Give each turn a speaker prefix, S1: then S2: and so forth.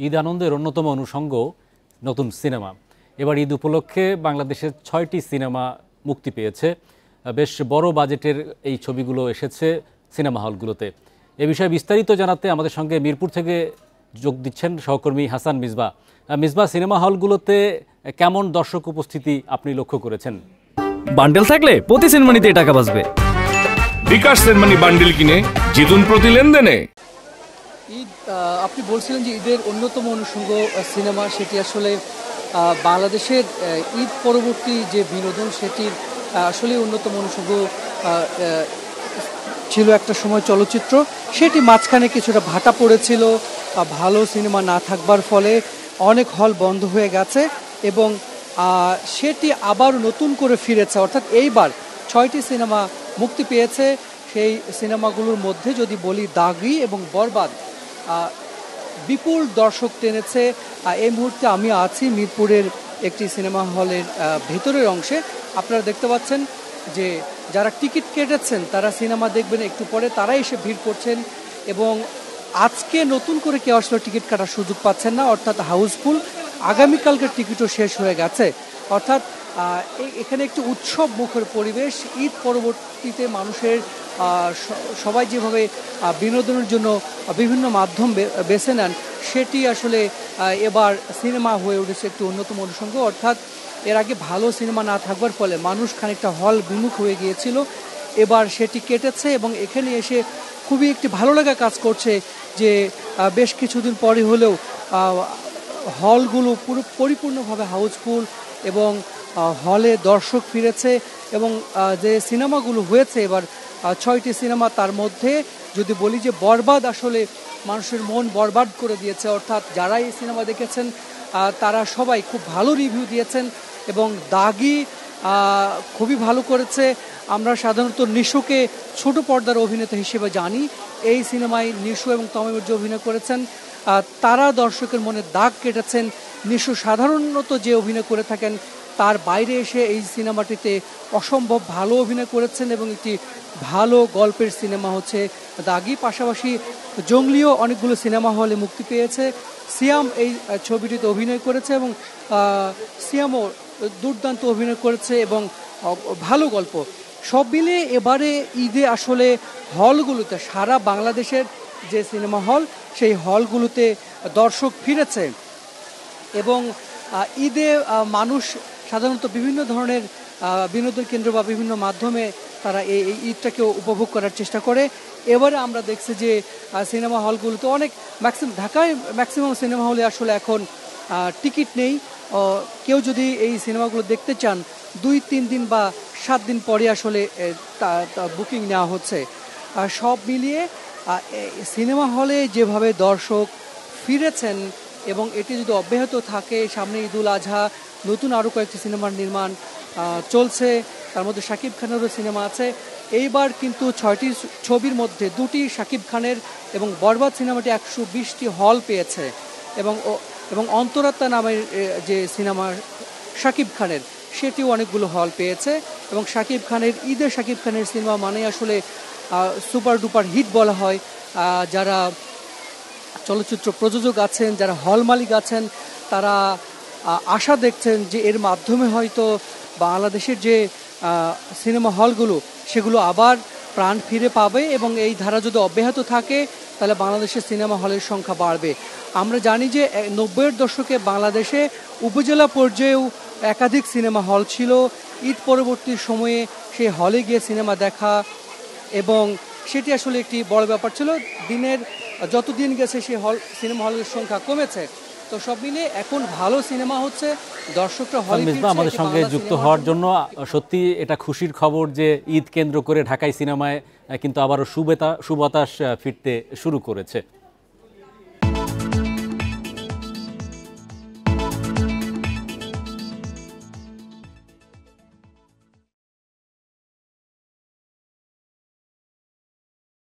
S1: ঈদ আনন্দের অন্যতম অনুষঙ্গ নতুন সিনেমা। এবার ঈদ উপলক্ষে বাংলাদেশের 6টি সিনেমা মুক্তি পেয়েছে। বেশ বড় বাজেটের এই ছবিগুলো এসেছে সিনেমা হলগুলোতে। এ বিষয়ে বিস্তারিত জানাতে আমাদের সঙ্গে মিরপুর থেকে যোগ দিচ্ছেন সহকর্মী হাসান মিসবাহ। মিসবাহ, সিনেমা হলগুলোতে কেমন দর্শক উপস্থিতি আপনি লক্ষ্য করেছেন?
S2: বান্ডেল থাকলে প্রতি সেনমানিতে টাকা বাঁচবে।
S3: বিকাশ সেনমানি বান্ডেল কিনে জিতুন প্রতি লেনদেনে।
S4: ঈদ, আপনি বলছিলেন যে ঈদের অন্যতম অনুষঙ্গ সিনেমা, সেটি আসলে বাংলাদেশের ঈদ পরবর্তী যে বিনোদন সেটির আসলে অন্যতম অনুষঙ্গ ছিল একটা সময় চলচ্চিত্র। সেটি মাঝখানে কিছুটা ভাটা পড়েছিল ভালো সিনেমা না থাকবার ফলে, অনেক হল বন্ধ হয়ে গেছে এবং সেটি আবার নতুন করে ফিরেছে। অর্থাৎ এইবার 6টি সিনেমা মুক্তি পেয়েছে। সেই সিনেমাগুলোর মধ্যে যদি বলি, দাগি এবং বরবাদ বিপুল দর্শক টেনেছে। এই মুহূর্তে আমি আছি মিরপুরের একটি সিনেমা হলের ভেতরের অংশে। আপনারা দেখতে পাচ্ছেন যে যারা টিকিট কেটেছেন তারা সিনেমা দেখবেন একটু পরে, তারাই এসে ভিড় করছেন এবং আজকে নতুন করে কেউ আসলে টিকিট কাটার সুযোগ পাচ্ছেন না, অর্থাৎ হাউসফুল। আগামীকালকের টিকিটও শেষ হয়ে গেছে। অর্থাৎ এখানে একটি উৎসব মুখর পরিবেশ। ঈদ পরবর্তীতে মানুষের সবাই যেভাবে বিনোদনের জন্য বিভিন্ন মাধ্যম বেছে নেন, সেটি আসলে এবার সিনেমা হয়ে উঠেছে একটি অন্যতম অনুষঙ্গ। অর্থাৎ এর আগে ভালো সিনেমা না থাকবার ফলে মানুষ খানিকটা হল বিমুখ হয়ে গিয়েছিল, এবার সেটি কেটেছে এবং এখানে এসে খুবই একটি ভালো লাগা কাজ করছে যে বেশ কিছুদিন পরে হলেও হলগুলো পুরো পরিপূর্ণভাবে হাউসফুল এবং হলে দর্শক ফিরেছে। এবং যে সিনেমাগুলো হয়েছে এবার 6টি সিনেমা, তার মধ্যে যদি বলি যে বরবাদ আসলে মানুষের মন বরবাদ করে দিয়েছে। অর্থাৎ যারা এই সিনেমা দেখেছেন তারা সবাই খুব ভালো রিভিউ দিয়েছেন এবং দাগি খুবই ভালো করেছে। আমরা সাধারণত নিশোকে ছোট পর্দার অভিনেতা হিসেবে জানি। এই সিনেমায় নিশো এবং তমিম যে অভিনয় করেছেন তারা দর্শকের মনে দাগ কেটেছেন। নিশো সাধারণত যে অভিনয় করে থাকেন তার বাইরে এসে এই সিনেমাটিতে অসম্ভব ভালো অভিনয় করেছেন এবং একটি ভালো গল্পের সিনেমা হচ্ছে দাগি। পাশাপাশি জঙ্গলিও অনেকগুলো সিনেমা হলে মুক্তি পেয়েছে। সিয়াম এই ছবিটিতে অভিনয় করেছে এবং সিয়ামও দুর্দান্ত অভিনয় করেছে এবং ভালো গল্প। সব মিলিয়ে এবারে ঈদে আসলে হলগুলোতে, সারা বাংলাদেশের যে সিনেমা হল সেই হলগুলোতে দর্শক ফিরেছে এবং ঈদে মানুষ সাধারণত বিভিন্ন ধরনের বিনোদন কেন্দ্র বা বিভিন্ন মাধ্যমে তারা এই ঈদটাকে উপভোগ করার চেষ্টা করে। এবারে আমরা দেখছি যে সিনেমা হলগুলোতে ঢাকায় ম্যাক্সিমাম সিনেমা হলে আসলে এখন টিকিট নেই। কেউ যদি এই সিনেমাগুলো দেখতে চান 2-3 দিন বা 7 দিন পরে আসলে বুকিং নেওয়া হচ্ছে। সব মিলিয়ে সিনেমা হলে যেভাবে দর্শক ফিরেছেন এবং এটি যদি অব্যাহত থাকে, সামনে ঈদুল আজহা, নতুন আরও কয়েকটি সিনেমার নির্মাণ চলছে, তার মধ্যে শাকিব খানেরও সিনেমা আছে। এইবার কিন্তু 6টি ছবির মধ্যে 2টি শাকিব খানের এবং বরবাদ সিনেমাটি 120টি হল পেয়েছে এবং অন্তরাত্মা নামের যে সিনেমা শাকিব খানের, সেটিও অনেকগুলো হল পেয়েছে। এবং শাকিব খানের ঈদে শাকিব খানের সিনেমা মানে আসলে সুপার ডুপার হিট বলা হয়। যারা চলচ্চিত্র প্রযোজক আছেন, যারা হল মালিক আছেন, তারা আশা দেখছেন যে এর মাধ্যমে হয়তো বাংলাদেশের যে সিনেমা হলগুলো সেগুলো আবার প্রাণ ফিরে পাবে এবং এই ধারা যদি অব্যাহত থাকে তাহলে বাংলাদেশের সিনেমা হলের সংখ্যা বাড়বে। আমরা জানি যে 90-এর দশকে বাংলাদেশে উপজেলা পর্যায়েও একাধিক সিনেমা হল ছিল। ঈদ পরবর্তী সময়ে সেই হলে গিয়ে সিনেমা দেখা এবং সেটি আসলে একটি বড় ব্যাপার ছিল। দিনের যত দিন গেছে সেই সিনেমা হলের সংখ্যা কমেছে। তো সব মিলে এখন ভালো সিনেমা হচ্ছে, দর্শকরা হলে ফিরছে।
S1: আমাদের সঙ্গে যুক্ত হওয়ার জন্য সত্যি এটা খুশির খবর যে ঈদ কেন্দ্র করে ঢাকায় সিনেমায় কিন্তু আবারও সুবাতাস ফিরতে শুরু করেছে।